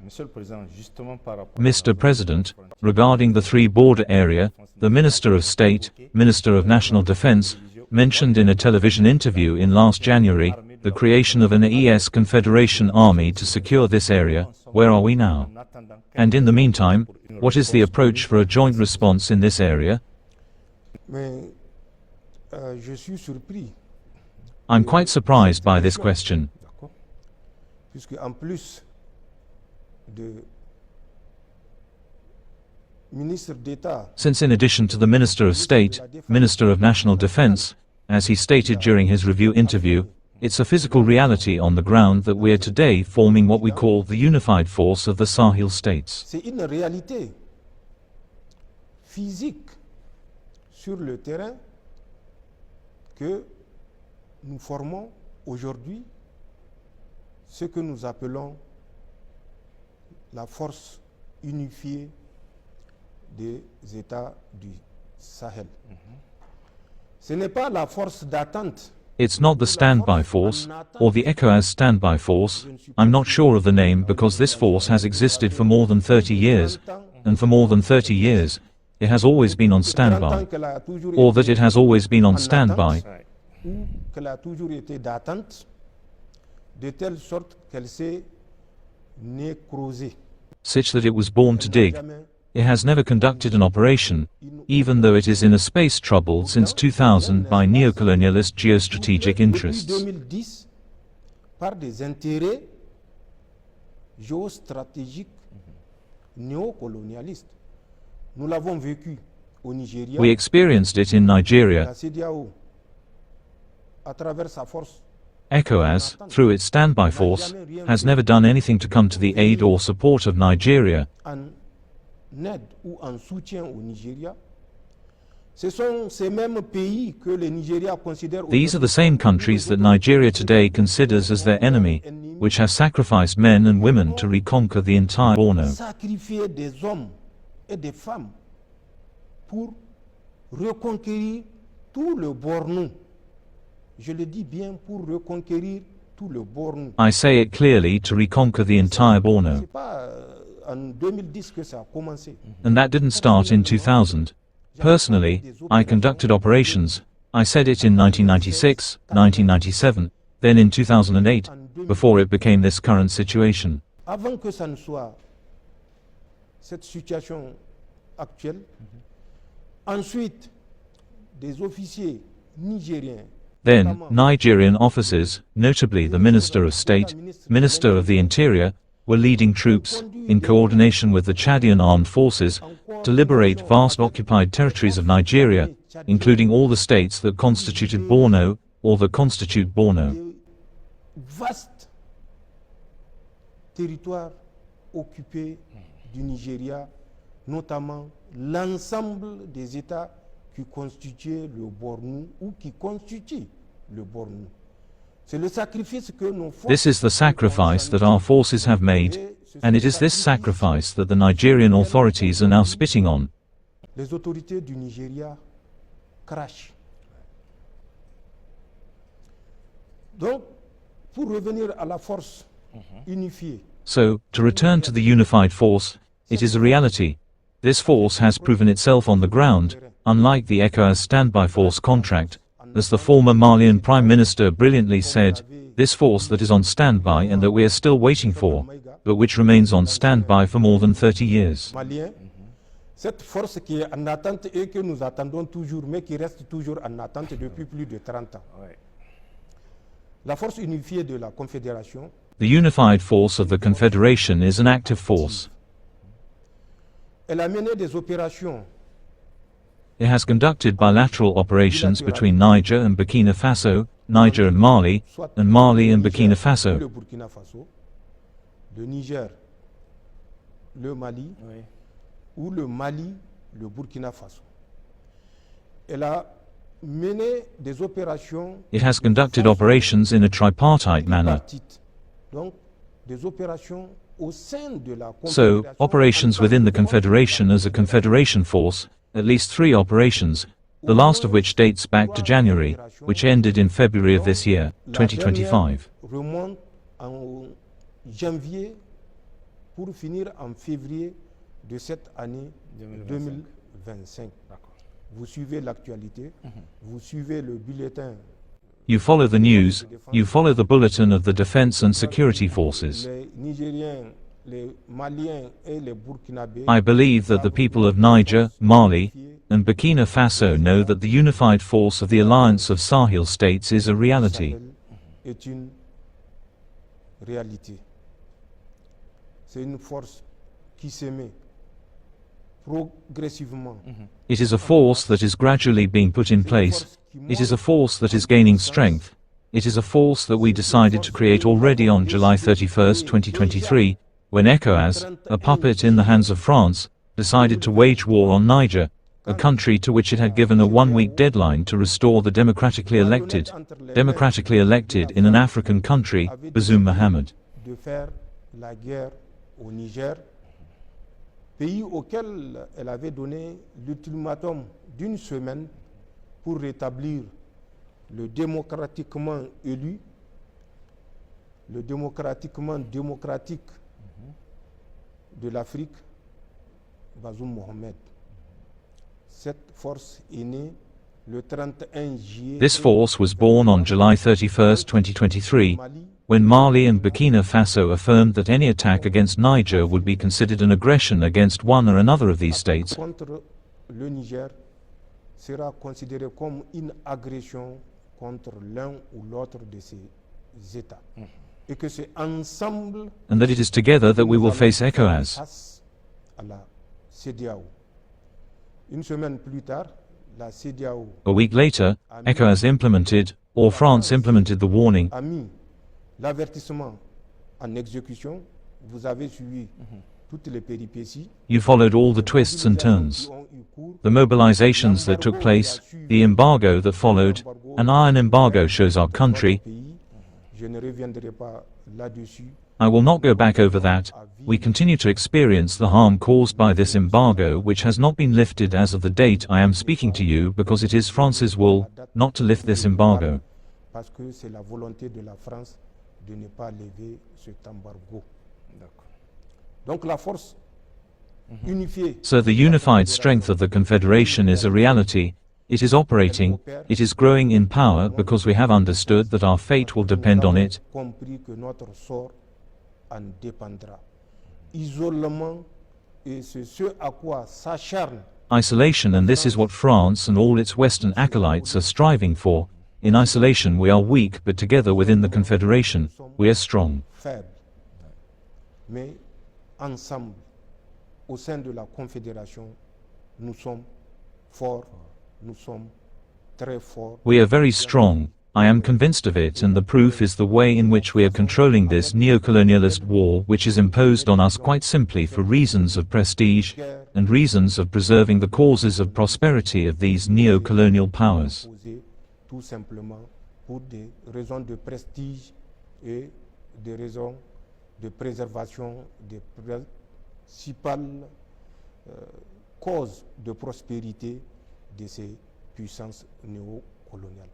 Mr. President, regarding the three-border area, the Minister of State, Minister of National Defense, mentioned in a television interview in last January the creation of an AES Confederation army to secure this area. Where are we now? And in the meantime, what is the approach for a joint response in this area? I'm quite surprised by this question. Since in addition to the Minister of State, Minister of National Defense, as he stated during his review interview, it's a physical reality on the ground that we are today forming what we call the Unified Force of the Sahel states. C'est une réalité physique sur le terrain que nous formons aujourd'hui ce que nous appelons la force unifiée des États du Sahel. Ce n'est pas la force d'attente. It's not the Standby Force, or the ECOWAS Standby Force. I'm not sure of the name because this force has existed for more than 30 years, and for more than 30 years, it has always been on standby, or that it has always been on standby, qu'elle a toujours été d'attente, de telle sorte qu'elle s'est nécrosée. such that it was born to dig. It has never conducted an operation, even though it is in a space troubled since 2000 by neocolonialist geostrategic interests. 2010 par des intérêts géostratégiques néocolonialistes. Nous l'avons vécu au Nigeria. We experienced it in Nigeria. La CEDEAO, à travers sa force, ECOWAS, through its standby force, has never done anything to come to the aid or support of Nigeria. en aide ou en soutien au Nigeria. Ce sont ces mêmes pays que le Nigeria considère These are the same countries that Nigeria today considers as their enemy, which have sacrificed men and women to reconquer the entire Borno. sacrifier des hommes et des femmes pour reconquérir tout le Borno. Je le dis bien, pour reconquérir tout le Borno. I say it clearly, to reconquer the entire Borno. C'est pas en 2010 que ça a commencé. And that didn't start in 2000. Personally, I conducted operations. I said it in 1996, 1997, then in 2008, before it became this current situation. Avant que ça ne soit cette situation actuelle, ensuite des officiers nigériens, Then, Nigerian officers, notably the Minister of State, Minister of the Interior, were leading troops, in coordination with the Chadian armed forces, to liberate vast occupied territories of Nigeria, including all the states that constituted Borno, or that constitute Borno. vaste territoire occupé du Nigeria, notamment l'ensemble des États qui constituaient le Borno ou qui constituent le Borno. C'est le sacrifice que nos forces This is the sacrifice that our forces have made, and it is this sacrifice that the Nigerian authorities are now spitting on. Les autorités du Nigeria crachent. Donc, pour revenir à la force unifiée, So, to return to the unified force, it is a reality. This force has proven itself on the ground, unlike the ECOWAS Standby Force contract. As the former Malian Prime Minister brilliantly said, this force that is on standby and that we are still waiting for, but which remains on standby for more than 30 years. malien, cette force qui est en attente et que nous attendons toujours, mais qui reste toujours en attente depuis plus de 30 ans. La force unifiée de la Confédération, The unified force of the Confederation is an active force. elle a mené des opérations It has conducted bilateral operations between Niger and Burkina Faso, Niger and Mali and Burkina le Faso. Burkina Faso, le Niger, le Mali, ou le Mali, le Burkina Faso. Elle a mené des opérations It has conducted operations in a tripartite manner. tripartites. Donc, des opérations au sein de la So, Confédération operations within the Confederation as a Confederation force, at least 3 operations, the last of which dates back to January, which ended in February of this year, La 2025. dernière remonte en janvier pour finir en février de cette année 2025. Vous suivez l'actualité, vous suivez le bulletin. You follow the news, you follow the bulletin of the Defense and Security Forces. Les Nigériens, les Maliens et les Burkinabés. I believe that the people of Niger, Mali, and Burkina Faso know that the unified force of the Alliance of Sahel States is a reality. Est une réalité. C'est une force qui s'émet progressivement. It is a force that is gradually being put in place. It is a force that is gaining strength. It is a force that we decided to create already on July 31, 2023, when ECOWAS, a puppet in the hands of France, decided to wage war on Niger, a country to which it had given a one-week deadline to restore the democratically elected in an African country, Bazoum Mohammed. De faire la guerre au Niger, pays auquel elle avait donné l'ultimatum d'une semaine pour rétablir le démocratiquement élu, le démocratiquement démocratique de l'Afrique, Bazoum Mohammed. Cette force est née le 31 juillet. This force was born on July 31, 2023, when Mali and Burkina Faso affirmed that any attack against Niger would be considered an aggression against one or another of these states. Contre le Niger sera considéré comme une agression contre l'un ou l'autre de ces États. Et que c'est ensemble And that it is together that we will face ECOWAS. face à la CEDEAO. Une semaine plus tard, la CEDEAO A week later, ECOWAS implemented, or France implemented the warning. a mis l'avertissement en exécution. Vous avez suivi toutes les péripéties. You followed all the twists and turns. The mobilizations that took place, the embargo that followed, an iron embargo shows our country. Je ne reviendrai pas là-dessus. I will not go back over that. We continue to experience the harm caused by this embargo, which has not been lifted as of the date I am speaking to you, because it is France's will not to lift this embargo. Parce que c'est la volonté de la France de ne pas lever cet embargo. Donc la force unifiée. So the unified strength of the Confederation is a reality. It is operating, it is growing in power because we have understood that our fate will depend on it. Compris que notre sort en dépendra. Isolement, et c'est ce à quoi s'acharne. Isolation, and this is what France and all its Western acolytes are striving for. In isolation we are weak, but together within the Confederation, we are strong. Faible. Mais ensemble, au sein de la Confédération, nous sommes forts, nous sommes très forts. We are very strong. I am convinced of it, and the proof is the way in which we are controlling this neo-colonialist war, which is imposed on us quite simply for reasons of prestige and reasons of preserving the causes of prosperity of these neo-colonial powers. Tout simplement pour des raisons de prestige et des raisons de préservation des principales causes de prospérité de ces puissances néocoloniales.